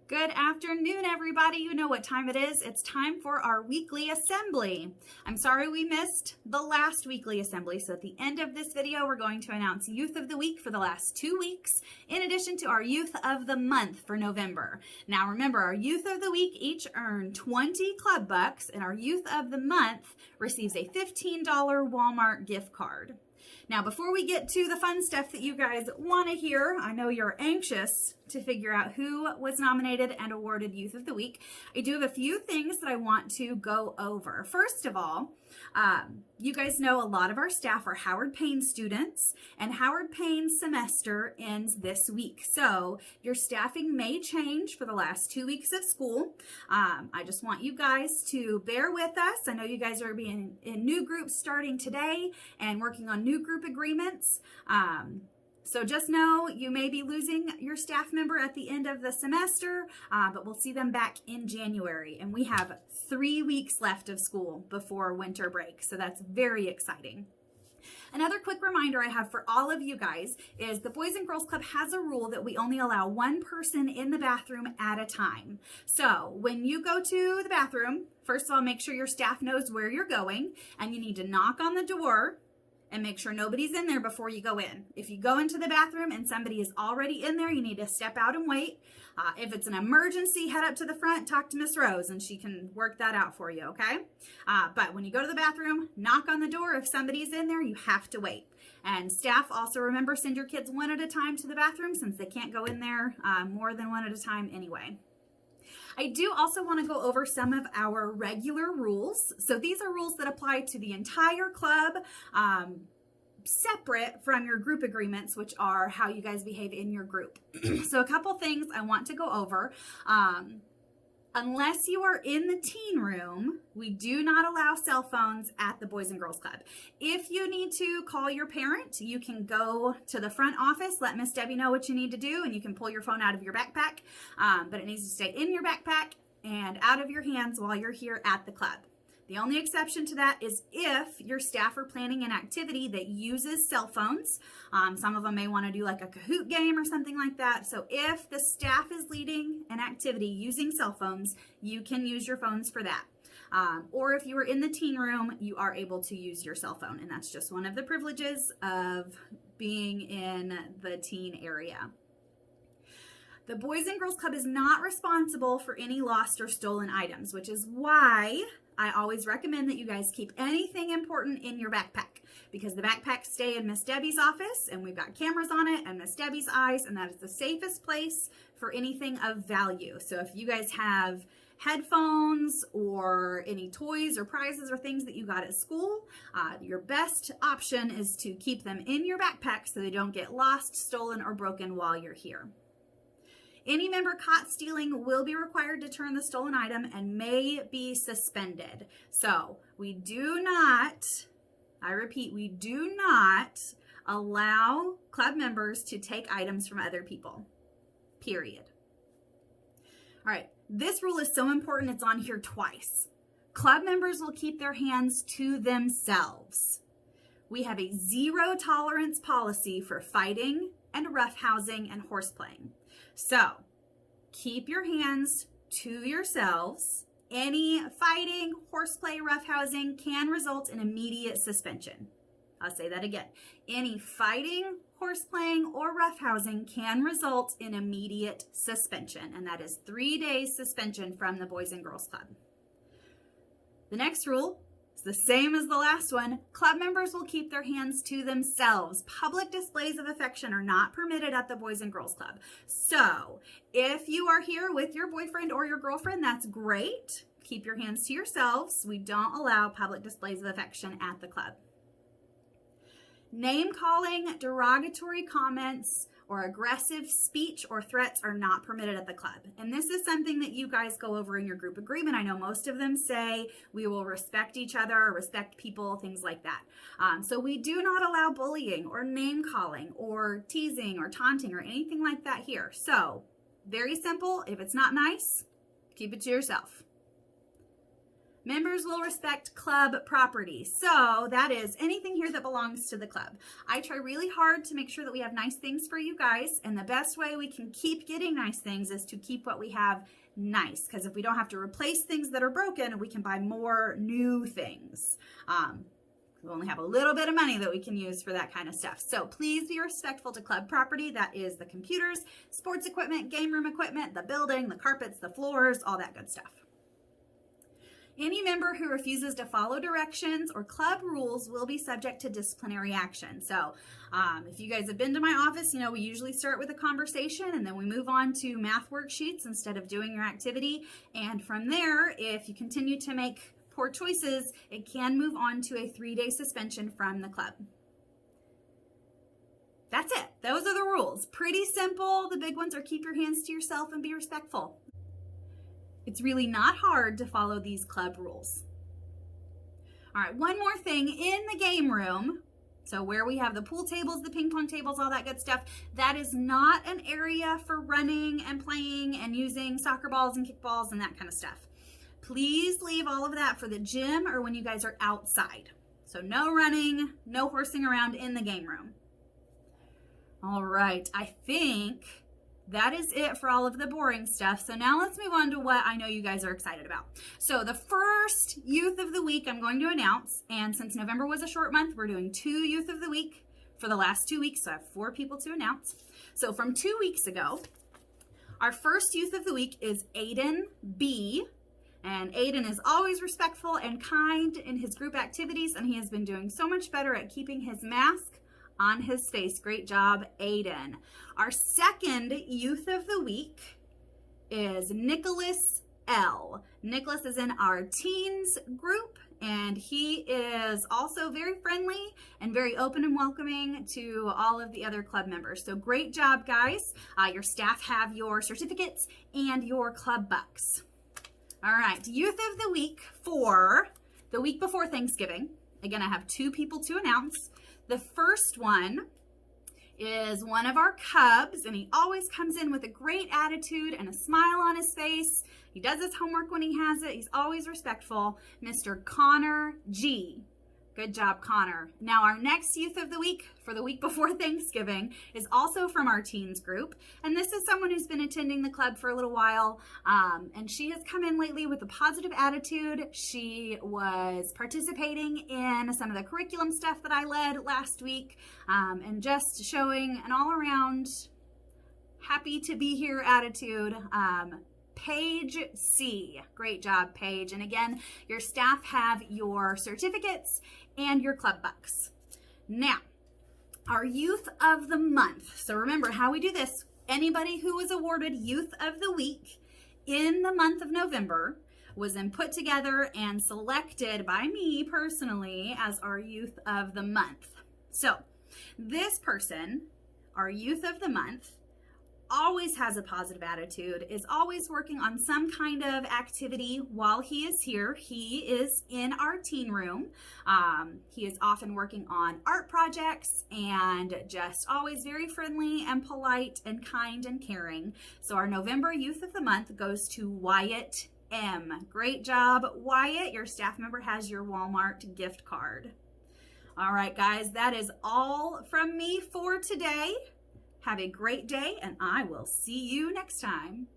Good afternoon, everybody. You know what time it is. It's time for our weekly assembly. I'm sorry we missed the last weekly assembly. So at the end of this video, we're going to announce Youth of the Week for the last 2 weeks, in addition to our Youth of the Month for November. Now remember, our Youth of the Week each earn 20 club bucks, and our Youth of the Month receives a $15 Walmart gift card. Now, before we get to the fun stuff that you guys want to hear, I know you're anxious to figure out who was nominated and awarded Youth of the Week. I do have a few things that I want to go over. First of all, you guys know a lot of our staff are Howard Payne students, and Howard Payne's semester ends this week. So your staffing may change for the last 2 weeks of school. I just want you guys to bear with us. I know you guys are being in new groups starting today and working on new group agreements. So just know you may be losing your staff member at the end of the semester, but we'll see them back in January. And we have 3 weeks left of school before winter break, so that's very exciting. Another quick reminder I have for all of you guys is the Boys and Girls Club has a rule that we only allow one person in the bathroom at a time. So when you go to the bathroom, first of all, make sure your staff knows where you're going, and you need to knock on the door and make sure nobody's in there before you go in. If you go into the bathroom and somebody is already in there, you need to step out and wait. If it's an emergency, head up to the front, talk to Miss Rose, and she can work that out for you, okay? But when you go to the bathroom, knock on the door. If somebody's in there, you have to wait. And staff, also remember, send your kids one at a time to the bathroom since they can't go in there more than one at a time anyway. I do also want to go over some of our regular rules. So these are rules that apply to the entire club, separate from your group agreements, which are how you guys behave in your group. So a couple things I want to go over. Unless you are in the teen room, we do not allow cell phones at the Boys and Girls Club. If you need to call your parent, you can go to the front office, let Miss Debbie know what you need to do, and you can pull your phone out of your backpack. But it needs to stay in your backpack and out of your hands while you're here at the club. The only exception to that is if your staff are planning an activity that uses cell phones. Some of them may want to do like a Kahoot game or something like that. So if the staff is leading an activity using cell phones, you can use your phones for that. Or if you are in the teen room, you are able to use your cell phone. And that's just one of the privileges of being in the teen area. The Boys and Girls Club is not responsible for any lost or stolen items, which is why I always recommend that you guys keep anything important in your backpack, because the backpacks stay in Miss Debbie's office and we've got cameras on it and Miss Debbie's eyes, and that is the safest place for anything of value. So if you guys have headphones or any toys or prizes or things that you got at school, your best option is to keep them in your backpack so they don't get lost, stolen, or broken while you're here. Any member caught stealing will be required to return the stolen item and may be suspended. So we do not, I repeat, we do not allow club members to take items from other people, period. All right, this rule is so important, it's on here twice. Club members will keep their hands to themselves. We have a zero tolerance policy for fighting and roughhousing and horseplaying. So keep your hands to yourselves. Any fighting, horseplay, roughhousing can result in immediate suspension. I'll say that again. Any fighting, horseplaying, or roughhousing can result in immediate suspension, and that is 3 days suspension from the Boys and Girls Club. The next rule, the same as the last one, club members will keep their hands to themselves. Public displays of affection are not permitted at the Boys and Girls Club. So if you are here with your boyfriend or your girlfriend, that's great. Keep your hands to yourselves. We don't allow public displays of affection at the club. Name calling, derogatory comments, or aggressive speech or threats are not permitted at the club. And this is something that you guys go over in your group agreement. I know most of them say we will respect each other, respect people, things like that. So we do not allow bullying or name calling or teasing or taunting or anything like that here. So very simple. If it's not nice, keep it to yourself. Members will respect club property. So that is anything here that belongs to the club. I try really hard to make sure that we have nice things for you guys. And the best way we can keep getting nice things is to keep what we have nice. Because if we don't have to replace things that are broken, we can buy more new things. We only have a little bit of money that we can use for that kind of stuff. So please be respectful to club property. That is the computers, sports equipment, game room equipment, the building, the carpets, the floors, all that good stuff. Any member who refuses to follow directions or club rules will be subject to disciplinary action. So if you guys have been to my office, you know, we usually start with a conversation and then we move on to math worksheets instead of doing your activity. And from there, if you continue to make poor choices, it can move on to a 3-day suspension from the club. That's it. Those are the rules. Pretty simple. The big ones are keep your hands to yourself and be respectful. It's really not hard to follow these club rules. All right, one more thing in the game room. So where we have the pool tables, the ping pong tables, all that good stuff, that is not an area for running and playing and using soccer balls and kickballs and that kind of stuff. Please leave all of that for the gym or when you guys are outside. So no running, no horsing around in the game room. All right, I think that is it for all of the boring stuff. So now let's move on to what I know you guys are excited about. So the first Youth of the Week I'm going to announce, and since November was a short month, we're doing 2 Youth of the Week for the last 2 weeks. So I have 4 people to announce. So from 2 weeks ago, our first Youth of the Week is Aiden B. And Aiden is always respectful and kind in his group activities, and he has been doing so much better at keeping his mask on his face. Great job, Aiden. Our second Youth of the Week is Nicholas L. Nicholas is in our teens group, and he is also very friendly and very open and welcoming to all of the other club members. So great job, guys. Your staff have your certificates and your club bucks. All right, Youth of the Week for the week before Thanksgiving. Again, I have 2 people to announce. The first one is one of our Cubs, and he always comes in with a great attitude and a smile on his face. He does his homework when he has it. He's always respectful. Mr. Connor G. Good job, Connor. Now, our next Youth of the Week for the week before Thanksgiving is also from our teens group. And this is someone who's been attending the club for a little while. And she has come in lately with a positive attitude. She was participating in some of the curriculum stuff that I led last week. And just showing an all-around happy to be here attitude. Paige C. Great job, Paige. And again, your staff have your certificates and your club bucks. Now, our Youth of the Month. So remember how we do this. Anybody who was awarded Youth of the Week in the month of November was then put together and selected by me personally as our Youth of the Month. So this person, our Youth of the Month, always has a positive attitude, is always working on some kind of activity while he is here. He is in our teen room. He is often working on art projects and just always very friendly and polite and kind and caring. So our November Youth of the Month goes to Wyatt M. Great job, Wyatt. Your staff member has your Walmart gift card. All right, guys, that is all from me for today. Have a great day, and I will see you next time.